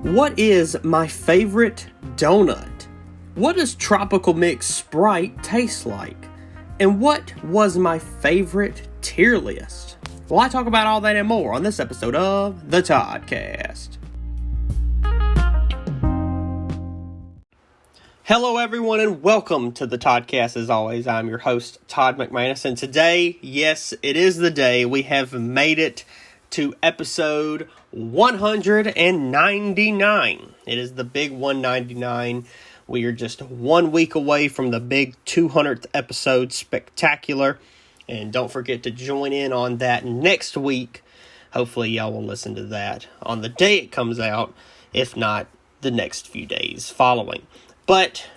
What is my favorite donut? What does tropical mix Sprite taste like? And what was my favorite tier list? Well, I talk about all that and more on this episode of the Toddcast. Hello everyone and welcome to the Toddcast. As always, I'm your host, Todd McManus, and today, yes, it is the day we have made it to episode 199. It is the big 199. We are just 1 week away from the big 200th episode spectacular. And don't forget to join in on that next week. Hopefully y'all will listen to that on the day it comes out, if not the next few days following. But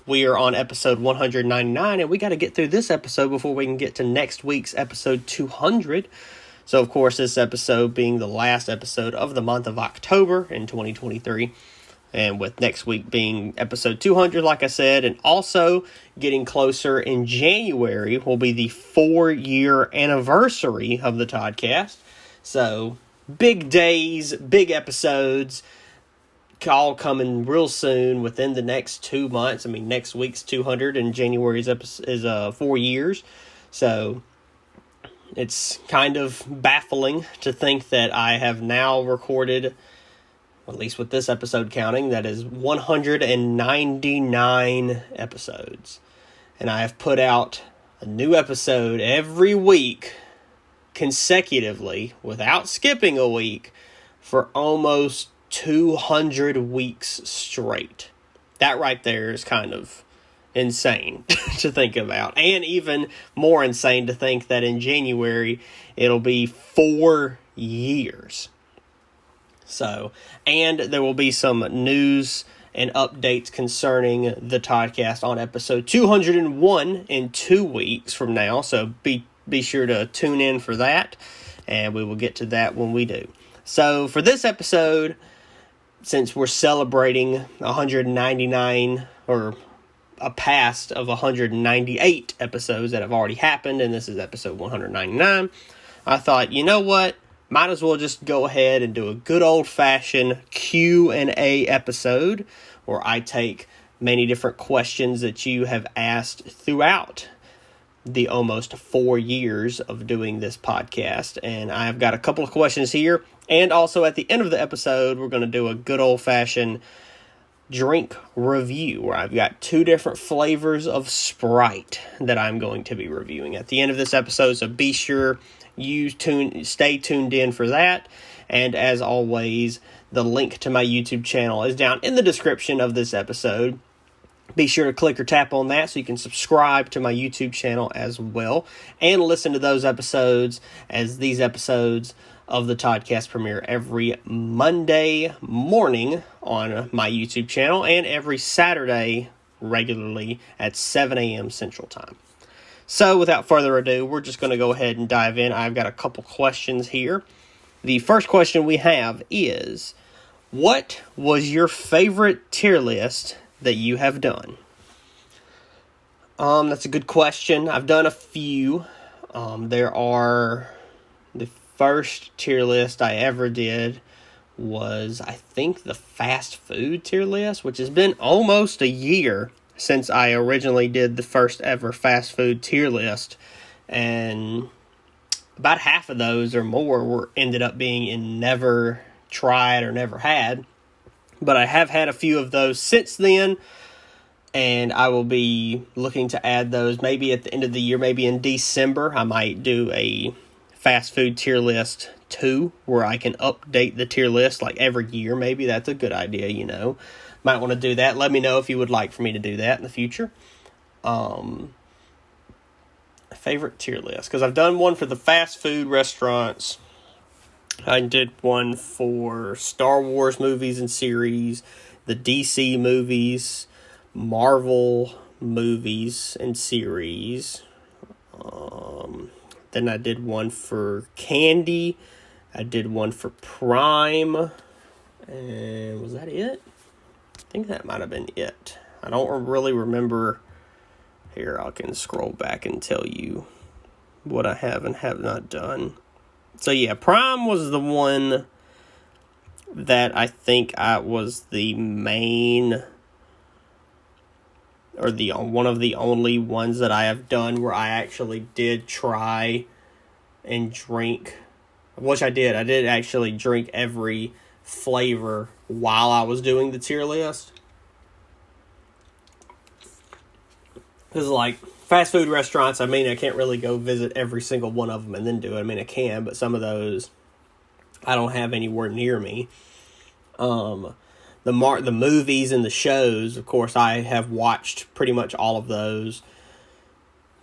we are on episode 199, and we got to get through this episode before we can get to next week's episode 200. So, of course, this episode being the last episode of the month of October in 2023, and with next week being episode 200, like I said, and also getting closer in January will be the 4-year anniversary of the Toddcast. So, big days, big episodes, all coming real soon within the next 2 months. I mean, next week's 200 and January's is 4 years. So it's kind of baffling to think that I have now recorded, at least with this episode counting, that is 199 episodes. And I have put out a new episode every week consecutively without skipping a week for almost 200 weeks straight. That right there is kind of insane to think about, and even more insane to think that in January it'll be 4 years. So, and there will be some news and updates concerning the Toddcast on episode 201 in 2 weeks from now, so be sure to tune in for that, and we will get to that when we do. So for this episode, since we're celebrating 199, or a past of 198 episodes that have already happened, and this is episode 199, I thought, you know what? Might as well just go ahead and do a good old-fashioned Q&A episode where I take many different questions that you have asked throughout the almost 4 years of doing this podcast. And I've got a couple of questions here. And also at the end of the episode, we're going to do a good old-fashioned drink review where I've got 2 different flavors of Sprite that I'm going to be reviewing at the end of this episode. So be sure you stay tuned in for that. And as always, the link to my YouTube channel is down in the description of this episode. Be sure to click or tap on that so you can subscribe to my YouTube channel as well and listen to those episodes, as these episodes of the Toddcast premiere every Monday morning on my YouTube channel and every Saturday regularly at 7 a.m. Central Time. So without further ado, we're just going to go ahead and dive in. I've got a couple questions here. The first question we have is, what was your favorite tier list that you have done? That's a good question. I've done a few. There are the first tier list I ever did was, I think, the fast food tier list, which has been almost a year since I originally did the first ever fast food tier list, and about half of those or more ended up being in never tried or never had. But I have had a few of those since then, and I will be looking to add those maybe at the end of the year, maybe in December. I might do a fast food tier list 2 where I can update the tier list like every year. Maybe that's a good idea, you know. Might want to do that. Let me know if you would like for me to do that in the future. Favorite tier list, because I've done one for the fast food restaurants. I did one for Star Wars movies and series, the DC movies, Marvel movies and series. Then I did one for candy. I did one for Prime. And was that it? I think that might have been it. I don't really remember. Here, I can scroll back and tell you what I have and have not done. So yeah, Prime was the one that I think I was the main, or one of the only ones that I have done where I actually did try and drink, which I did. I did actually drink every flavor while I was doing the tier list. Because, like, fast food restaurants, I mean, I can't really go visit every single one of them and then do it. I mean, I can, but some of those I don't have anywhere near me. The movies and the shows, of course, I have watched pretty much all of those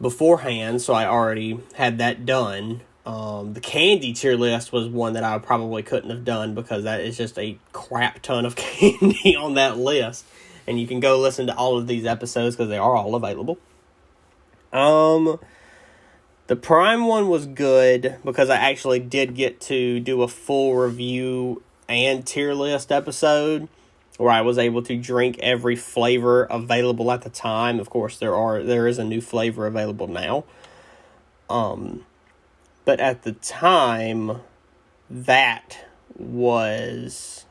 beforehand, so I already had that done. The candy tier list was one that I probably couldn't have done because that is just a crap ton of candy on that list. And you can go listen to all of these episodes because they are all available. The Prime one was good because I actually did get to do a full review and tier list episode where I was able to drink every flavor available at the time. Of course, there is a new flavor available now. But at the time, that was...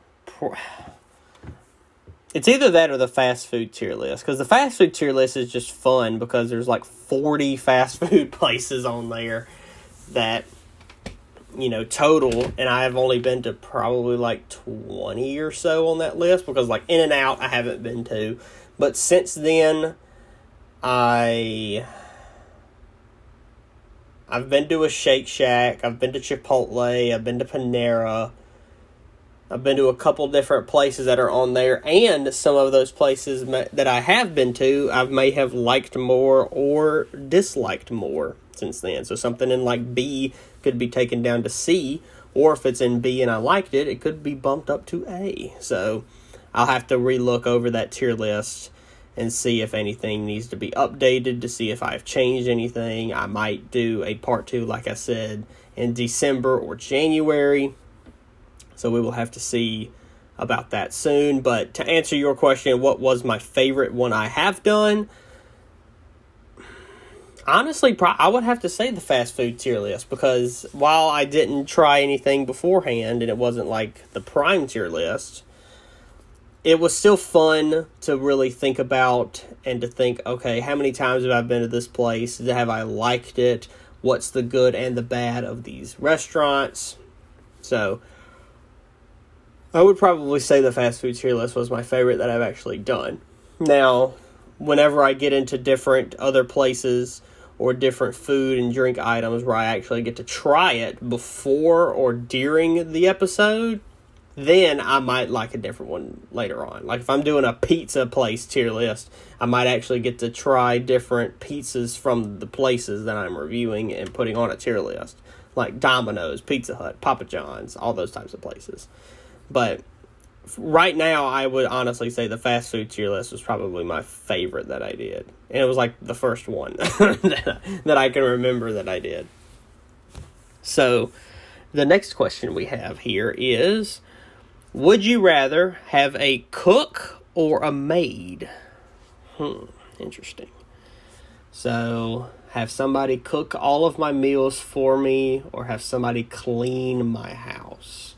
It's either that or the fast food tier list. Because the fast food tier list is just fun because there's like 40 fast food places on there that, total. And I've only been to probably like 20 or so on that list. Because like In-N-Out I haven't been to. But since then, I've been to a Shake Shack. I've been to Chipotle. I've been to Panera. I've been to a couple different places that are on there, and some of those places that I have been to, I may have liked more or disliked more since then. So something in like B could be taken down to C, or if it's in B and I liked it, it could be bumped up to A. So I'll have to relook over that tier list and see if anything needs to be updated, to see if I've changed anything. I might do a part 2, like I said, in December or January. So we will have to see about that soon. But to answer your question, what was my favorite one I have done? Honestly, I would have to say the fast food tier list. Because while I didn't try anything beforehand, and it wasn't like the Prime tier list, it was still fun to really think about and to think, okay, how many times have I been to this place? Have I liked it? What's the good and the bad of these restaurants? So I would probably say the fast food tier list was my favorite that I've actually done. Now, whenever I get into different other places or different food and drink items where I actually get to try it before or during the episode, then I might like a different one later on. Like if I'm doing a pizza place tier list, I might actually get to try different pizzas from the places that I'm reviewing and putting on a tier list. Like Domino's, Pizza Hut, Papa John's, all those types of places. But right now, I would honestly say the fast food tier list was probably my favorite that I did. And it was like the first one that I can remember that I did. So, the next question we have here is, would you rather have a cook or a maid? Interesting. So, have somebody cook all of my meals for me or have somebody clean my house?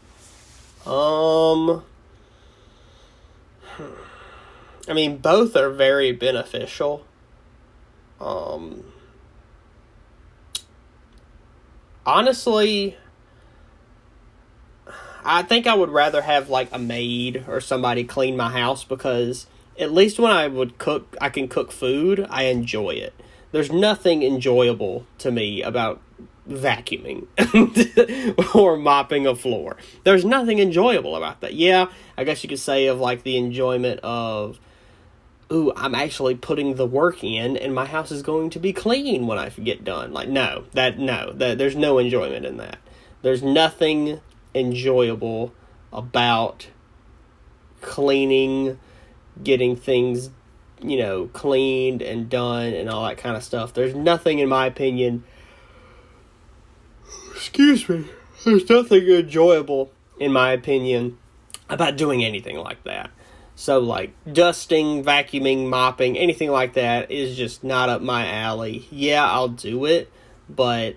I mean, both are very beneficial. Honestly, I think I would rather have like a maid or somebody clean my house because at least when I would cook, I can cook food, I enjoy it. There's nothing enjoyable to me about vacuuming or mopping a floor. There's nothing enjoyable about that. Yeah, I guess you could say of like the enjoyment of, ooh, I'm actually putting the work in and my house is going to be clean when I get done. Like, no, there's no enjoyment in that. There's nothing enjoyable about cleaning, getting things, cleaned and done and all that kind of stuff. There's nothing, in my opinion, there's nothing enjoyable, in my opinion, about doing anything like that. So, like, dusting, vacuuming, mopping, anything like that is just not up my alley. Yeah, I'll do it, but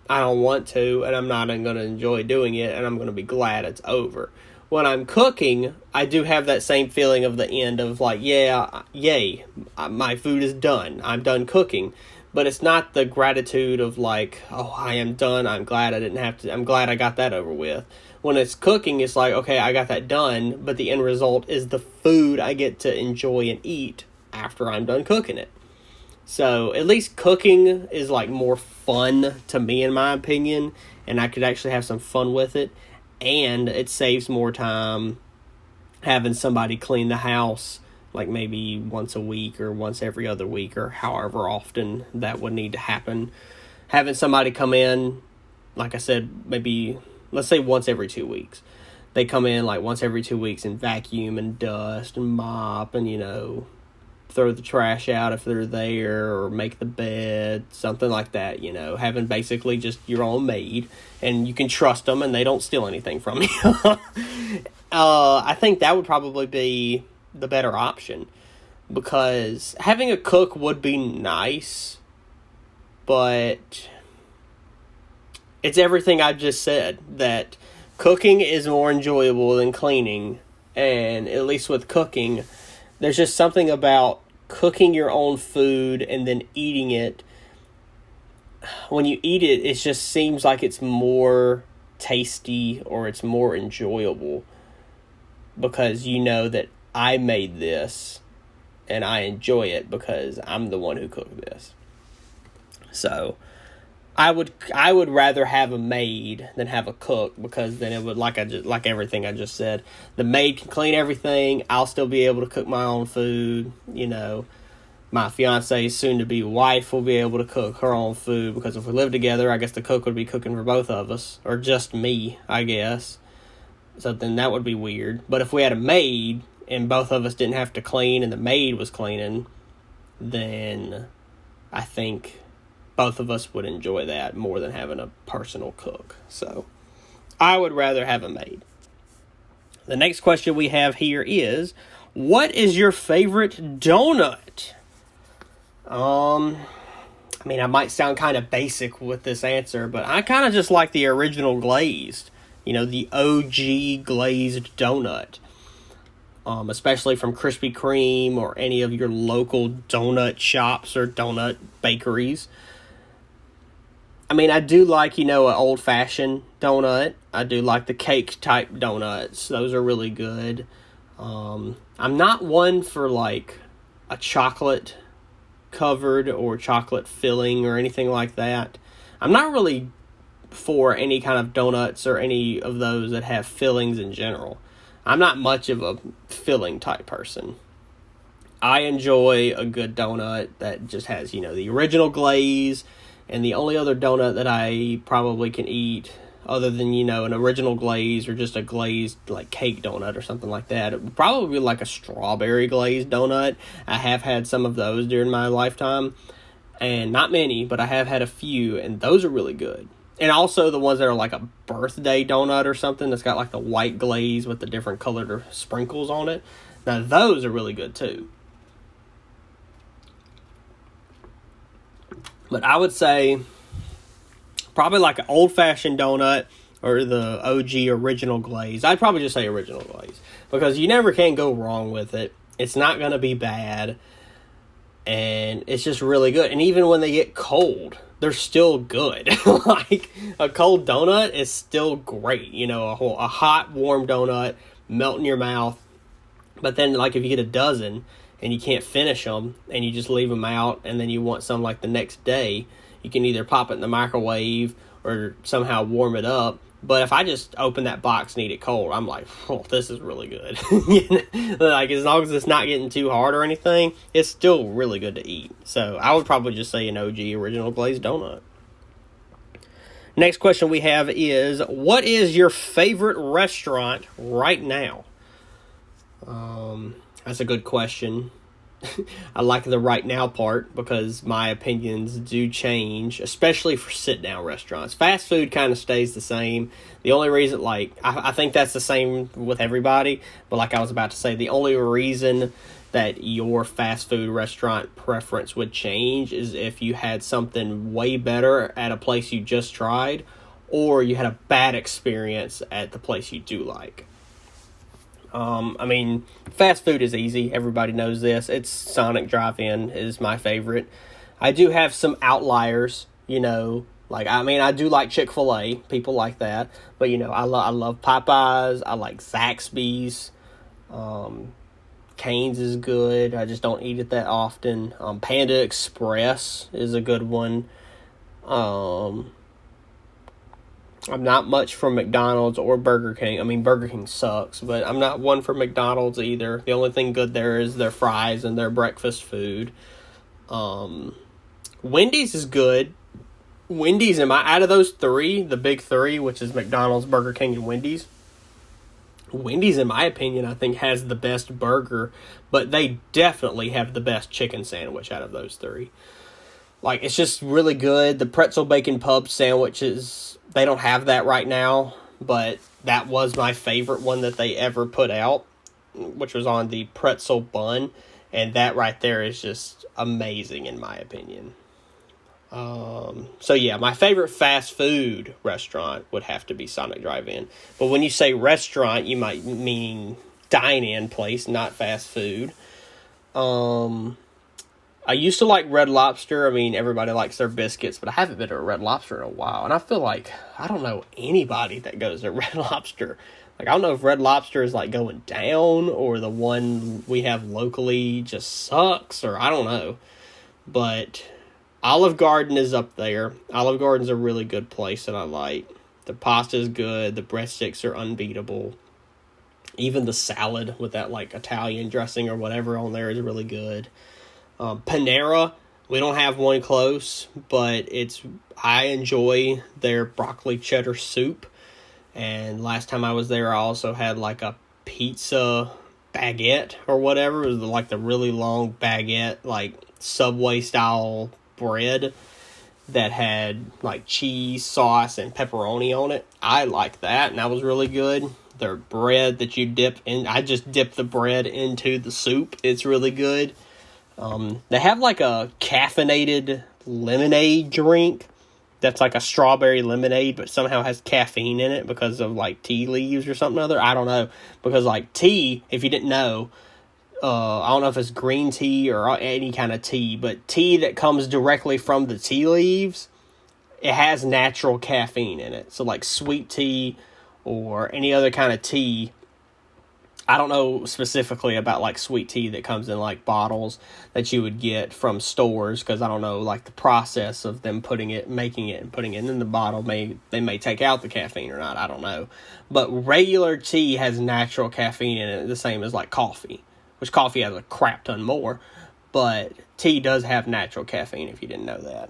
I don't want to, and I'm not going to enjoy doing it, and I'm going to be glad it's over. when I'm cooking, I do have that same feeling of the end of like, yeah, yay, my food is done. I'm done cooking. But it's not the gratitude of like, oh, I am done. I'm glad I got that over with. When it's cooking, it's like, okay, I got that done, but the end result is the food I get to enjoy and eat after I'm done cooking it. So at least cooking is like more fun to me, in my opinion, and I could actually have some fun with it. And it saves more time having somebody clean the house, like maybe once a week or once every other week or however often that would need to happen. Having somebody come in, like I said, maybe, let's say once every 2 weeks. They come in like once every 2 weeks and vacuum and dust and mop and, throw the trash out if they're there, or make the bed, something like that, having basically just your own maid, and you can trust them and they don't steal anything from you. I think that would probably be the better option, because having a cook would be nice, but it's everything I just said, that cooking is more enjoyable than cleaning, and at least with cooking, there's just something about cooking your own food and then eating it. When you eat it, it just seems like it's more tasty or it's more enjoyable, because you know that I made this and I enjoy it because I'm the one who cooked this. So I would rather have a maid than have a cook, because then it would, like everything I just said, the maid can clean everything. I'll still be able to cook my own food. My fiance's soon-to-be wife will be able to cook her own food, because if we live together, I guess the cook would be cooking for both of us, or just me, I guess. So then that would be weird. But if we had a maid and both of us didn't have to clean and the maid was cleaning, then I think both of us would enjoy that more than having a personal cook. So I would rather have a maid. The next question we have here is, what is your favorite donut? I might sound kind of basic with this answer, but I kind of just like the original glazed, the OG glazed donut. Especially from Krispy Kreme or any of your local donut shops or donut bakeries. I do like, an old-fashioned donut. I do like the cake-type donuts. Those are really good. I'm not one for, like, a chocolate-covered or chocolate filling or anything like that. I'm not really for any kind of donuts or any of those that have fillings in general. I'm not much of a filling-type person. I enjoy a good donut that just has, the original glaze. And the only other donut that I probably can eat, other than, an original glaze or just a glazed, like, cake donut or something like that, it would probably be like a strawberry glazed donut. I have had some of those during my lifetime. And not many, but I have had a few, and those are really good. And also the ones that are like a birthday donut or something that's got, like, the white glaze with the different colored sprinkles on it. Now, those are really good, too. But I would say probably like an old-fashioned donut or the OG original glaze. I'd probably just say original glaze, because you never can go wrong with it. It's not going to be bad, and it's just really good. And even when they get cold, they're still good. Like, a cold donut is still great. A hot, warm donut, melt in your mouth. But then, like, if you get a dozen and you can't finish them, and you just leave them out, and then you want some like the next day, you can either pop it in the microwave or somehow warm it up. But if I just open that box and eat it cold, I'm like, oh, this is really good. Like, as long as it's not getting too hard or anything, it's still really good to eat. So I would probably just say an OG original glazed donut. Next question we have is, what is your favorite restaurant right now? That's a good question. I like the right now part, because my opinions do change, especially for sit-down restaurants. Fast food kind of stays the same. The only reason, I think that's the same with everybody, but like I was about to say, the only reason that your fast food restaurant preference would change is if you had something way better at a place you just tried, or you had a bad experience at the place you do like. I mean, fast food is easy. Everybody knows this. It's Sonic Drive-In is my favorite. I do have some outliers, like, I mean, I do like Chick-fil-A. People like that. But, I love Popeyes. I like Zaxby's. Cane's is good. I just don't eat it that often. Panda Express is a good one. I'm not much for McDonald's or Burger King. I mean, Burger King sucks, but I'm not one for McDonald's either. The only thing good there is their fries and their breakfast food. Wendy's is good. Wendy's, out of those three, the big three, which is McDonald's, Burger King, and Wendy's, in my opinion, I think has the best burger, but they definitely have the best chicken sandwich out of those three. Like, it's just really good. The pretzel bacon pub sandwiches, they don't have that right now, but that was my favorite one that they ever put out, which was on the pretzel bun, and that right there is just amazing in my opinion. So yeah, my favorite fast food restaurant would have to be Sonic Drive-In. But when you say restaurant, you might mean dine-in place, not fast food. I used to like Red Lobster. I mean, everybody likes their biscuits, but I haven't been to a Red Lobster in a while. And I feel like I don't know anybody that goes to Red Lobster. Like, I don't know if Red Lobster is like going down or the one we have locally just sucks, or I don't know. But Olive Garden is up there. Olive Garden's a really good place that I like. The pasta is good. The breadsticks are unbeatable. Even the salad with that, like, Italian dressing or whatever on there is really good. Panera, we don't have one close, but I enjoy their broccoli cheddar soup. And last time I was there, I also had, like, a pizza baguette or whatever. It was, like, the really long baguette, like, Subway-style bread that had like cheese, sauce, and pepperoni on it. I like that, and that was really good. Their bread that you dip in, I just dip the bread into the soup. It's really good. They have like a caffeinated lemonade drink that's like a strawberry lemonade, but somehow has caffeine in it because of like tea leaves or something other. I don't know, because like tea, if you didn't know, I don't know if it's green tea or any kind of tea, but tea that comes directly from the tea leaves, it has natural caffeine in it. So like sweet tea or any other kind of tea, I don't know specifically about like sweet tea that comes in like bottles that you would get from stores, because I don't know like the process of them making it and putting it in the bottle. They may take out the caffeine or not, I don't know. But regular tea has natural caffeine in it, the same as like coffee. Which coffee has a crap ton more, but tea does have natural caffeine, if you didn't know that.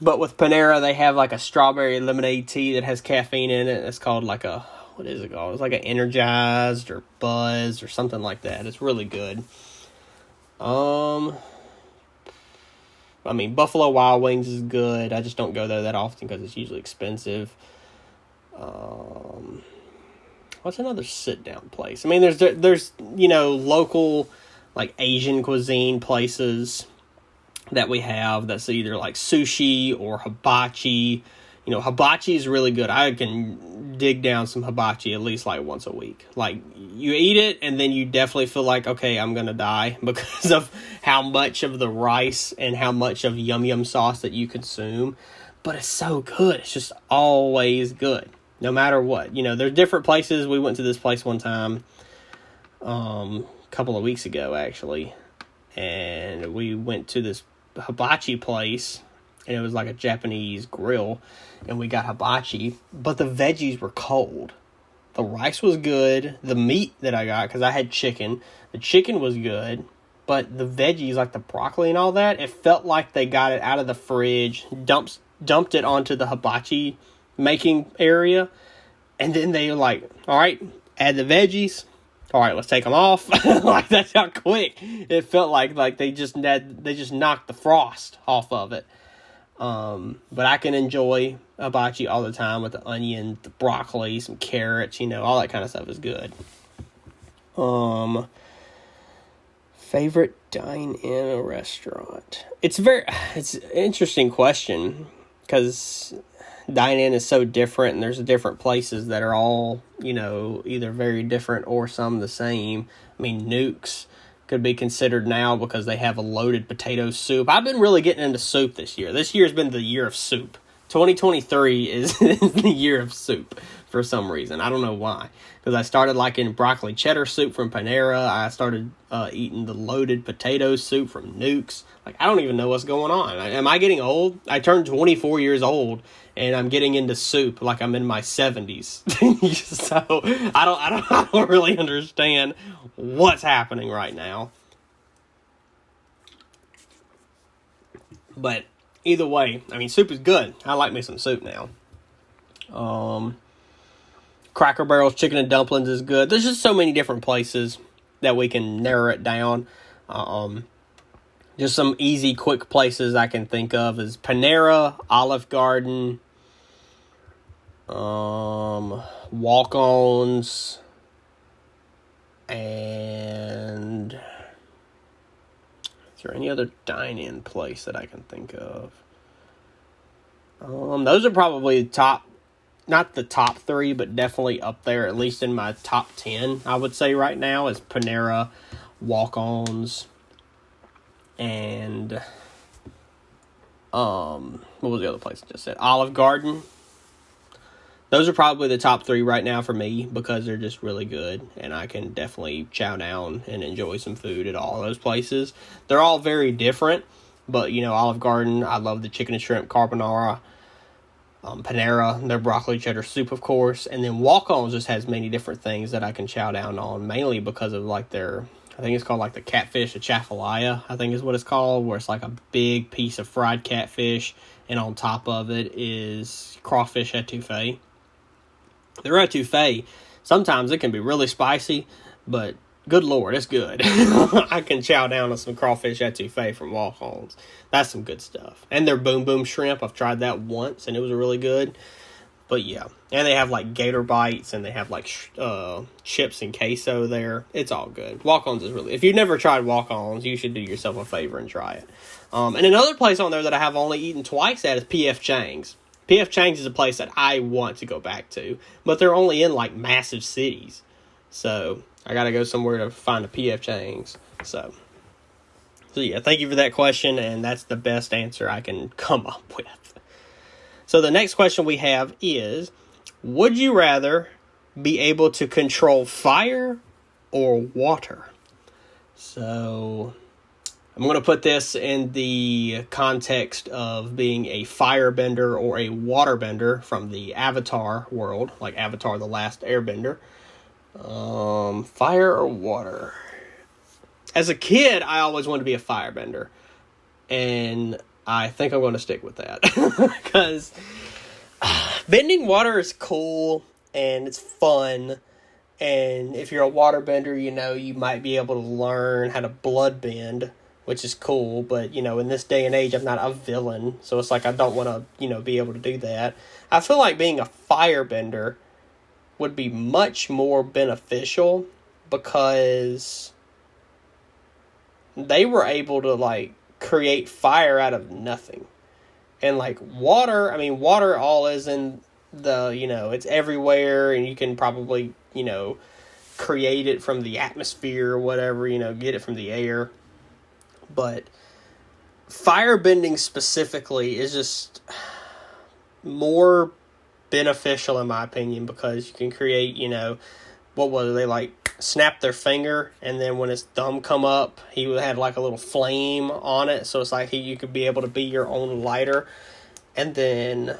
But with Panera, they have like a strawberry lemonade tea that has caffeine in it. It's called like what is it called? It's like an Energized or Buzz or something like that. It's really good. I mean, Buffalo Wild Wings is good. I just don't go there that often because it's usually expensive. What's another sit-down place? I mean, there's local, like, Asian cuisine places that we have that's either, like, sushi or hibachi. Hibachi is really good. I can dig down some hibachi at least, like, once a week. Like, you eat it, and then you definitely feel like, okay, I'm gonna die because of how much of the rice and how much of yum-yum sauce that you consume. But it's so good. It's just always good. No matter what. There's different places. We went to this place one time, a couple of weeks ago, actually. And we went to this hibachi place, and it was like a Japanese grill. And we got hibachi, but the veggies were cold. The rice was good. The meat that I got, because I had chicken, the chicken was good. But the veggies, like the broccoli and all that, it felt like they got it out of the fridge, dumped it onto the hibachi making area, and then they were like, all right, add the veggies, all right, let's take them off. Like, that's how quick it felt. Like they just knocked the frost off of it. But I can enjoy hibachi all the time with the onion, the broccoli, some carrots, all that kind of stuff is good. Favorite dine-in restaurant? It's an interesting question, because dine-in is so different, and there's different places that are all, either very different or some the same. I mean, Nukes could be considered now because they have a loaded potato soup. I've been really getting into soup this year. This year's been the year of soup. 2023 is the year of soup for some reason. I don't know why. Because I started liking broccoli cheddar soup from Panera. I started eating the loaded potato soup from Nukes. Like, I don't even know what's going on. Am I getting old? I turned 24 years old, and I'm getting into soup like I'm in my 70s. So I don't really understand what's happening right now. But either way, I mean, soup is good. I like me some soup now. Cracker Barrel's chicken and dumplings is good. There's just so many different places that we can narrow it down. Just some easy, quick places I can think of is Panera, Olive Garden, Walk-Ons, and is there any other dine-in place that I can think of? Those are probably top, not the top 3, but definitely up there, at least in my top 10, I would say right now, is Panera, Walk-Ons, and what was the other place I just said? Olive Garden. Those are probably the top 3 right now for me because they're just really good, and I can definitely chow down and enjoy some food at all those places. They're all very different, but Olive Garden, I love the chicken and shrimp carbonara. Panera, their broccoli cheddar soup, of course, and then Walk-Ons just has many different things that I can chow down on, mainly because of like their, I think it's called like the catfish atchafalaya, I think is what it's called, where it's like a big piece of fried catfish, and on top of it is crawfish etouffee. The etouffee, sometimes it can be really spicy, but good Lord, it's good. I can chow down on some crawfish etouffee from Walk-Ons. That's some good stuff. And their Boom Boom Shrimp, I've tried that once, and it was really good. But yeah, and they have like gator bites, and they have like chips and queso there. It's all good. Walk-Ons is really, if you've never tried Walk-Ons, you should do yourself a favor and try it. And another place on there that I have only eaten twice at is P.F. Chang's. P.F. Chang's is a place that I want to go back to, but they're only in like massive cities. So I got to go somewhere to find a P.F. Chang's. So yeah, thank you for that question, and that's the best answer I can come up with. So the next question we have is, would you rather be able to control fire or water? So I'm going to put this in the context of being a firebender or a waterbender from the Avatar world, like Avatar: The Last Airbender. Fire or water? As a kid, I always wanted to be a firebender, and I think I'm going to stick with that because bending water is cool and it's fun. And if you're a waterbender, you might be able to learn how to blood bend, which is cool. But, in this day and age, I'm not a villain. So it's like I don't want to, be able to do that. I feel like being a firebender would be much more beneficial because they were able to, create fire out of nothing. And, water all is in the, it's everywhere, and you can probably, create it from the atmosphere or whatever, get it from the air. But firebending specifically is just more beneficial in my opinion because you can create, what was they snap their finger, and then when his thumb come up, he had a little flame on it, so it's you could be able to be your own lighter. And then,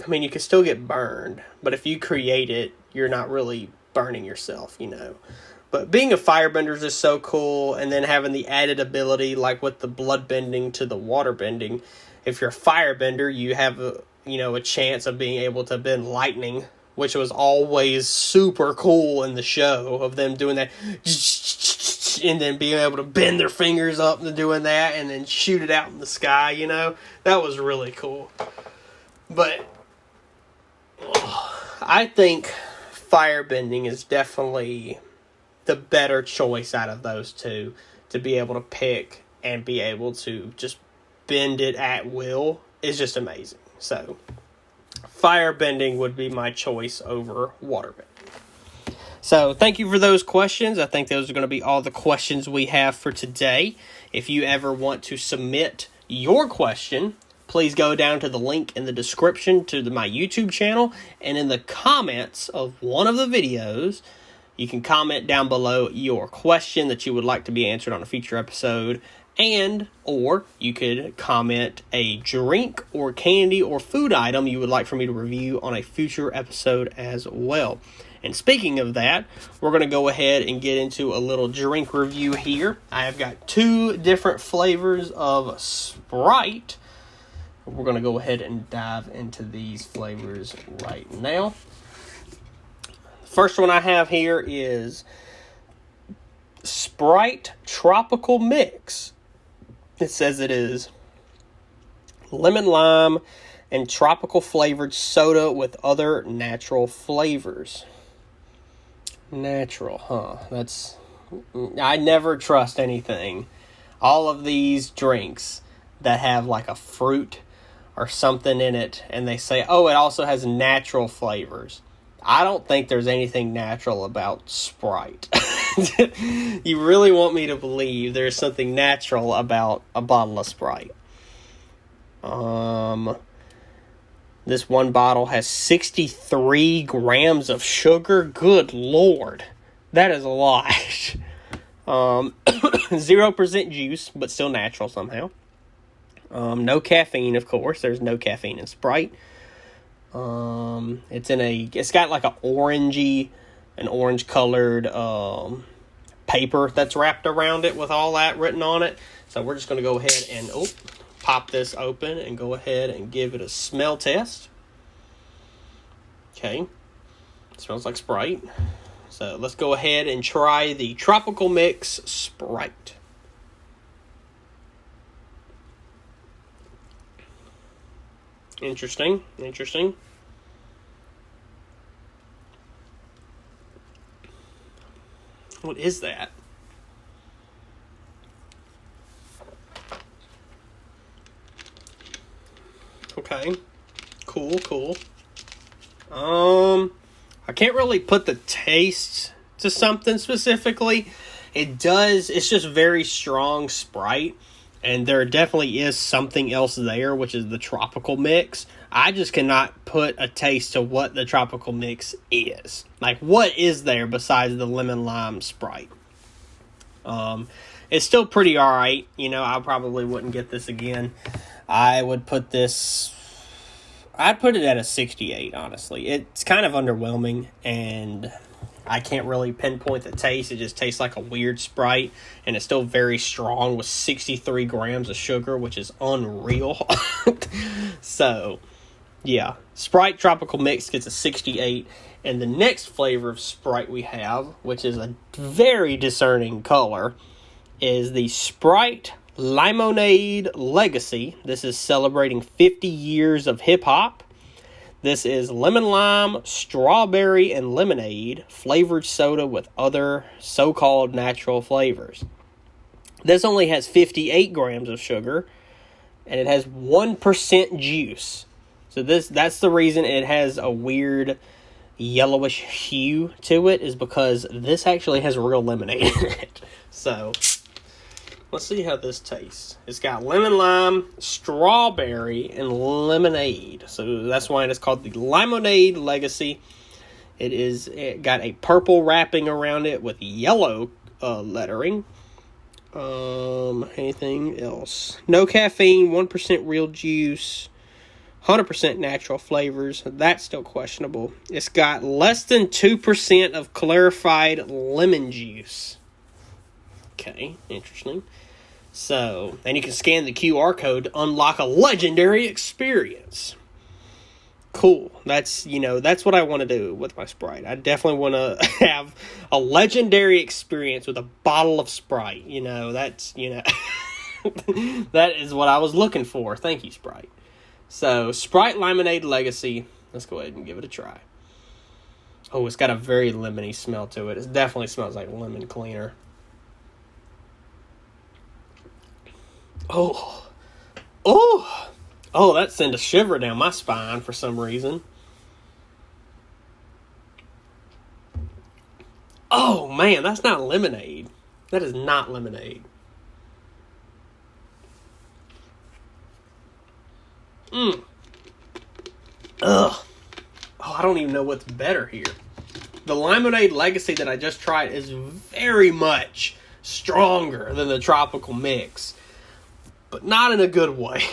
you could still get burned, but if you create it, you're not really burning yourself, But being a firebender is just so cool, and then having the added ability, with the blood bending to the water bending. If you're a firebender, you have a chance of being able to bend lightning, which was always super cool in the show of them doing that, and then being able to bend their fingers up and doing that, and then shoot it out in the sky. That was really cool. But I think firebending is definitely the better choice out of those two, to be able to pick and be able to just bend it at will is just amazing. So firebending would be my choice over waterbending. So thank you for those questions. I think those are going to be all the questions we have for today. If you ever want to submit your question, please go down to the link in the description to my YouTube channel, and in the comments of one of the videos, you can comment down below your question that you would like to be answered on a future episode, or you could comment a drink or candy or food item you would like for me to review on a future episode as well. And speaking of that, we're going to go ahead and get into a little drink review here. I have got 2 different flavors of Sprite. We're going to go ahead and dive into these flavors right now. The first one I have here is Sprite Tropical Mix. It says it is lemon lime and tropical flavored soda with other natural flavors. Natural, huh? I never trust anything. All of these drinks that have like a fruit or something in it, and they say, oh, it also has natural flavors. I don't think there's anything natural about Sprite. You really want me to believe there's something natural about a bottle of Sprite? This one bottle has 63 grams of sugar. Good Lord. That is a lot. 0% juice, but still natural somehow. No caffeine, of course. There's no caffeine in Sprite. It's got like an orange colored paper that's wrapped around it with all that written on it. So we're just going to go ahead and pop this open and go ahead and give it a smell test. Okay. It smells like Sprite. So let's go ahead and try the Tropical Mix Sprite. Interesting. What is that? Okay. Cool. I can't really put the taste to something specifically. It's just very strong Sprite, and there definitely is something else there, which is the tropical mix. I just cannot put a taste to what the tropical mix is. Like, what is there besides the lemon lime Sprite? It's still pretty alright. I probably wouldn't get this again. I'd put it at a 68, honestly. It's kind of underwhelming, and I can't really pinpoint the taste. It just tastes like a weird Sprite, and it's still very strong with 63 grams of sugar, which is unreal. So, yeah. Sprite Tropical Mix gets a 68, and the next flavor of Sprite we have, which is a very discerning color, is the Sprite Limonade Legacy. This is celebrating 50 years of hip-hop. This is lemon lime, strawberry, and lemonade flavored soda with other so-called natural flavors. This only has 58 grams of sugar, and it has 1% juice. So that's the reason it has a weird yellowish hue to it, is because this actually has real lemonade in it. So let's see how this tastes. It's got lemon lime, strawberry, and lemonade. So that's why it's called the Limonade Legacy. It got a purple wrapping around it with yellow lettering. Anything else? No caffeine, 1% real juice, 100% natural flavors. That's still questionable. It's got less than 2% of clarified lemon juice. Okay, interesting. So, and you can scan the QR code to unlock a legendary experience. Cool. That's what I want to do with my Sprite. I definitely want to have a legendary experience with a bottle of Sprite. That is what I was looking for. Thank you, Sprite. So, Sprite Limonade Legacy. Let's go ahead and give it a try. Oh, it's got a very lemony smell to it. It definitely smells like lemon cleaner. Oh, Oh, that sent a shiver down my spine for some reason. Oh, man, that's not lemonade. That is not lemonade. Ugh. Oh, I don't even know what's better here. The Lemonade Legacy that I just tried is very much stronger than the Tropical Mix, but not in a good way.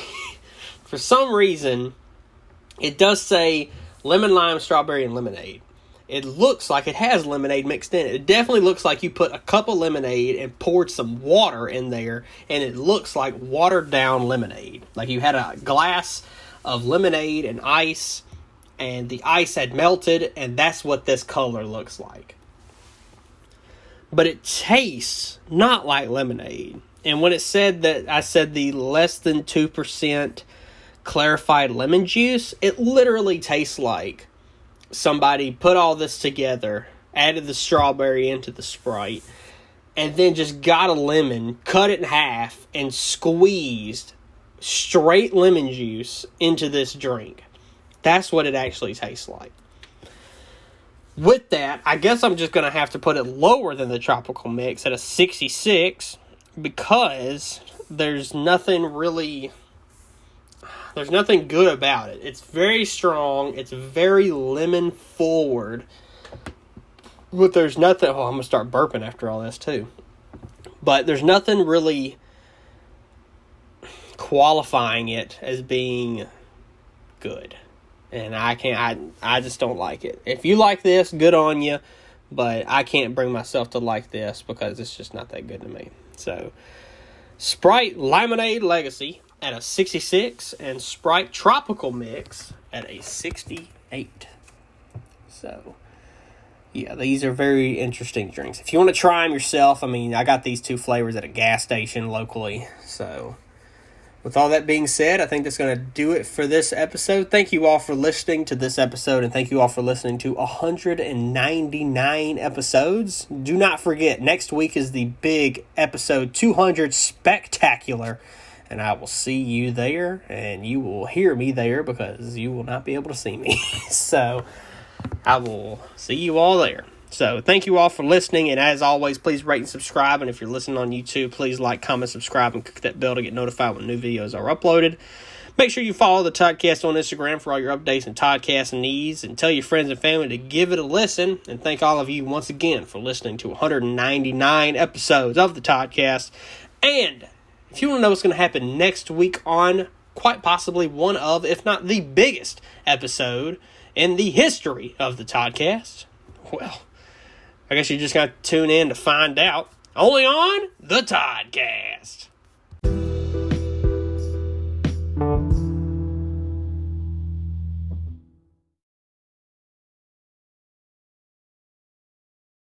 For some reason, it does say lemon, lime, strawberry, and lemonade. It looks like it has lemonade mixed in it. It definitely looks like you put a cup of lemonade and poured some water in there, and it looks like watered down lemonade. Like you had a glass of lemonade and ice, and the ice had melted, and that's what this color looks like. But it tastes not like lemonade. And when it said that, I said the less than 2% clarified lemon juice, it literally tastes like somebody put all this together, added the strawberry into the Sprite, and then just got a lemon, cut it in half, and squeezed straight lemon juice into this drink. That's what it actually tastes like. With that, I guess I'm just going to have to put it lower than the Tropical Mix at a 66, because there's nothing good about it. It's very strong. It's very lemon forward. But there's nothing... Oh, I'm going to start burping after all this, too. But there's nothing really qualifying it as being good. And I just don't like it. If you like this, good on you. But I can't bring myself to like this because it's just not that good to me. So, Sprite Lemonade Legacy at a 66, and Sprite Tropical Mix at a 68. So, yeah, these are very interesting drinks. If you want to try them yourself, I mean, I got these two flavors at a gas station locally. So, with all that being said, I think that's going to do it for this episode. Thank you all for listening to this episode, and thank you all for listening to 199 episodes. Do not forget, next week is the big episode 200 spectacular. And I will see you there, and you will hear me there because you will not be able to see me. So, I will see you all there. So, thank you all for listening, and as always, please rate and subscribe. And if you're listening on YouTube, please like, comment, subscribe, and click that bell to get notified when new videos are uploaded. Make sure you follow the Toddcast on Instagram for all your updates and Toddcast needs, and tell your friends and family to give it a listen. And thank all of you once again for listening to 199 episodes of the Toddcast. And if you want to know what's going to happen next week on quite possibly one of, if not the biggest episode in the history of the Toddcast, well, I guess you just got to tune in to find out. Only on the Toddcast.